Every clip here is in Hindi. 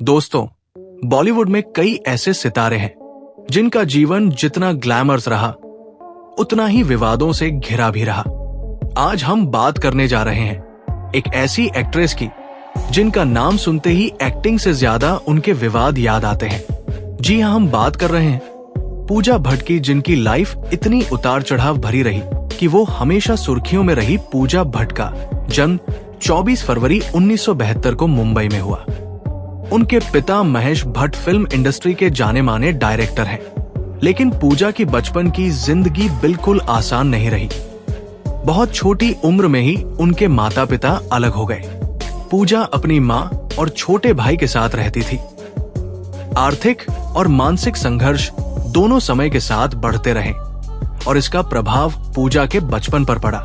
दोस्तों, बॉलीवुड में कई ऐसे सितारे हैं जिनका जीवन जितना ग्लैमरस रहा उतना ही विवादों से घिरा भी रहा। आज हम बात करने जा रहे हैं एक ऐसी एक्ट्रेस की जिनका नाम सुनते ही एक्टिंग से ज्यादा उनके विवाद याद आते हैं। जी हां, हम बात कर रहे हैं पूजा भट्ट की, जिनकी लाइफ इतनी उतार चढ़ाव भरी रही कि वो हमेशा सुर्खियों में रही। पूजा भट्ट का जन्म 24 फरवरी 1972 को मुंबई में हुआ। उनके पिता महेश भट्ट फिल्म इंडस्ट्री के जाने माने डायरेक्टर हैं, लेकिन पूजा की बचपन की जिंदगी बिल्कुल आसान नहीं रही। बहुत छोटी उम्र में ही उनके माता पिता अलग हो गए। पूजा अपनी माँ और छोटे भाई के साथ रहती थी। आर्थिक और मानसिक संघर्ष दोनों समय के साथ बढ़ते रहे और इसका प्रभाव पूजा के बचपन पर पड़ा।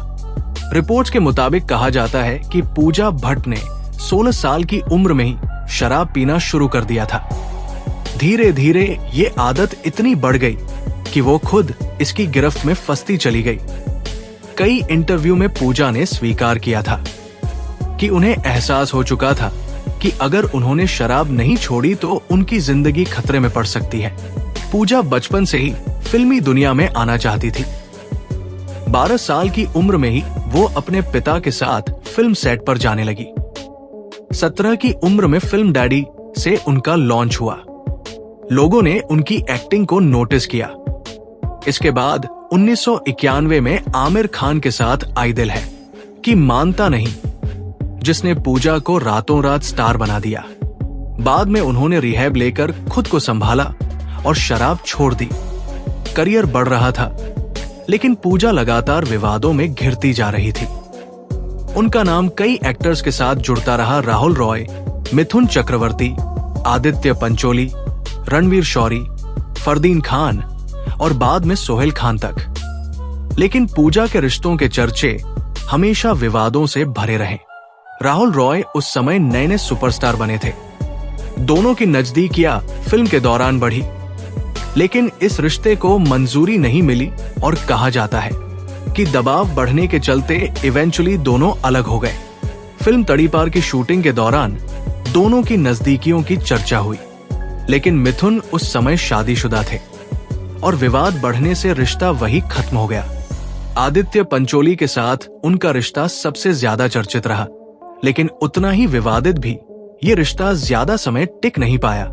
रिपोर्ट्स के मुताबिक कहा जाता है कि पूजा भट्ट ने 16 साल की उम्र में ही शराब पीना शुरू कर दिया था। धीरे धीरे ये आदत इतनी बढ़ गई कि वो खुद इसकी गिरफ्त में फंसती चली गई। कई इंटरव्यू में पूजा ने स्वीकार किया था कि उन्हें एहसास हो चुका था कि अगर उन्होंने शराब नहीं छोड़ी तो उनकी जिंदगी खतरे में पड़ सकती है। पूजा बचपन से ही फिल्मी दुनिया में आना चाहती थी। 12 साल की उम्र में ही वो अपने पिता के साथ फिल्म सेट पर जाने लगी। 17 की उम्र में फिल्म डैडी से उनका लॉन्च हुआ। लोगों ने उनकी एक्टिंग को नोटिस किया। इसके बाद 1991 में आमिर खान के साथ आई दिल है कि मानता नहीं, जिसने पूजा को रातों रात स्टार बना दिया। बाद में उन्होंने रिहैब लेकर खुद को संभाला और शराब छोड़ दी। करियर बढ़ रहा था, लेकिन पूजा लगातार विवादों में घिरती जा रही थी। उनका नाम कई एक्टर्स के साथ जुड़ता रहा। राहुल रॉय, मिथुन चक्रवर्ती, आदित्य पंचोली, रणवीर शौरी, फरदीन खान और बाद में सोहेल खान तक। लेकिन पूजा के रिश्तों के चर्चे हमेशा विवादों से भरे रहे। राहुल रॉय उस समय नए नए सुपरस्टार बने थे। दोनों की नजदीकियां फिल्म के दौरान बढ़ी, लेकिन इस रिश्ते को मंजूरी नहीं मिली और कहा जाता है कि दबाव बढ़ने के चलते इवेंचुअली दोनों अलग हो गए। फिल्म तड़ीपार की शूटिंग के दौरान दोनों की नजदीकियों की चर्चा हुई, लेकिन मिथुन उस समय शादीशुदा थे और विवाद बढ़ने से रिश्ता वही खत्म हो गया। आदित्य पंचोली के साथ उनका रिश्ता सबसे ज्यादा चर्चित रहा, लेकिन उतना ही विवादित भी। ये रिश्ता ज्यादा समय टिक नहीं पाया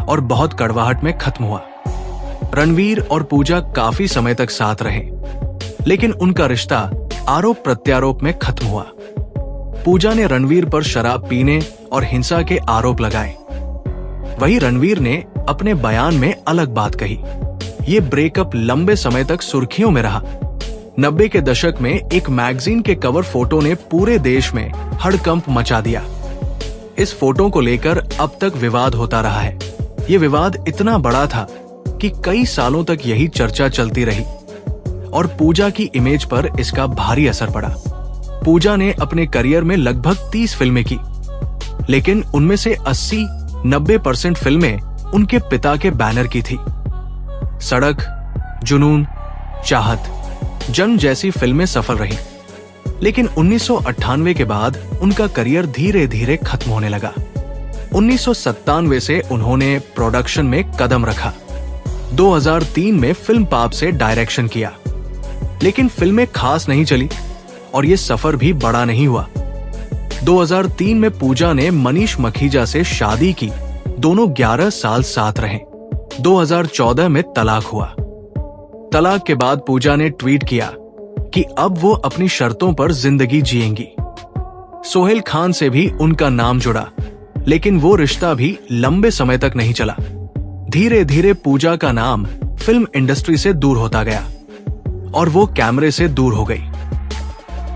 और बहुत कड़वाहट में खत्म हुआ। रणवीर और पूजा काफी समय तक साथ रहे, लेकिन उनका रिश्ता आरोप प्रत्यारोप में खत्म हुआ। पूजा ने रणवीर पर शराब पीने और हिंसा के आरोप लगाए। वहीं रणवीर ने अपने बयान में अलग बात कही। ये ब्रेकअप लंबे समय तक सुर्खियों में रहा। 90 के दशक में एक मैगजीन के कवर फोटो ने पूरे देश में हड़कंप मचा दिया। इस फोटो को लेकर अब तक विवाद होता रहा है। ये विवाद इतना बड़ा था कि कई सालों तक यही चर्चा चलती रही और पूजा की इमेज पर इसका भारी असर पड़ा। पूजा ने अपने करियर में लगभग 30 फिल्में की, लेकिन उनमें से 80-90% फिल्में उनके पिता के बैनर की थी। सड़क, जुनून, चाहत, जन्म जैसी फिल्में सफल रही, लेकिन 1998 के बाद उनका करियर धीरे धीरे खत्म होने लगा। 1997 से उन्होंने प्रोडक्शन में कदम रखा। 2003 में फिल्म पाप से डायरेक्शन किया, लेकिन फिल्में खास नहीं चली और ये सफर भी बड़ा नहीं हुआ। 2003 में पूजा ने मनीष मखीजा से शादी की। दोनों 11 साल साथ रहे। 2014 में तलाक हुआ। तलाक के बाद पूजा ने ट्वीट किया कि अब वो अपनी शर्तों पर जिंदगी जिएंगी। सोहेल खान से भी उनका नाम जुड़ा, लेकिन वो रिश्ता भी लंबे समय तक नहीं चला। धीरे धीरे पूजा का नाम फिल्म इंडस्ट्री से दूर होता गया और वो कैमरे से दूर हो गई।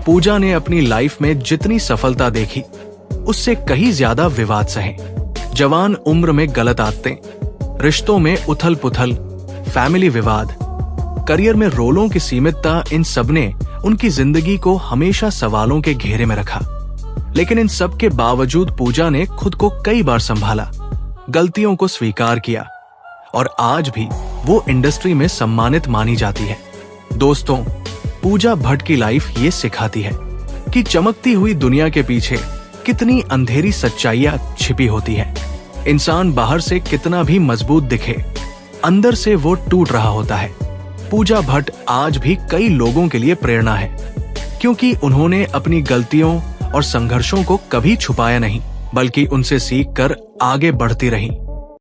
पूजा ने अपनी लाइफ में जितनी सफलता देखी, उससे कहीं ज्यादा विवाद सहे। जवान उम्र में गलत आदतें, रिश्तों में उथल पुथल, फैमिली विवाद, करियर में रोलों की सीमितता, इन सब ने उनकी जिंदगी को हमेशा सवालों के घेरे में रखा। लेकिन इन सब के बावजूद पूजा ने खुद को कई बार संभाला, गलतियों को स्वीकार किया और आज भी वो इंडस्ट्री में सम्मानित मानी जाती है। दोस्तों, पूजा भट्ट की लाइफ ये सिखाती है कि चमकती हुई दुनिया के पीछे कितनी अंधेरी सच्चाइयां छिपी होती है। इंसान बाहर से कितना भी मजबूत दिखे, अंदर से वो टूट रहा होता है। पूजा भट्ट आज भी कई लोगों के लिए प्रेरणा है, क्योंकि उन्होंने अपनी गलतियों और संघर्षों को कभी छुपाया नहीं, बल्कि उनसे सीख कर आगे बढ़ती रही।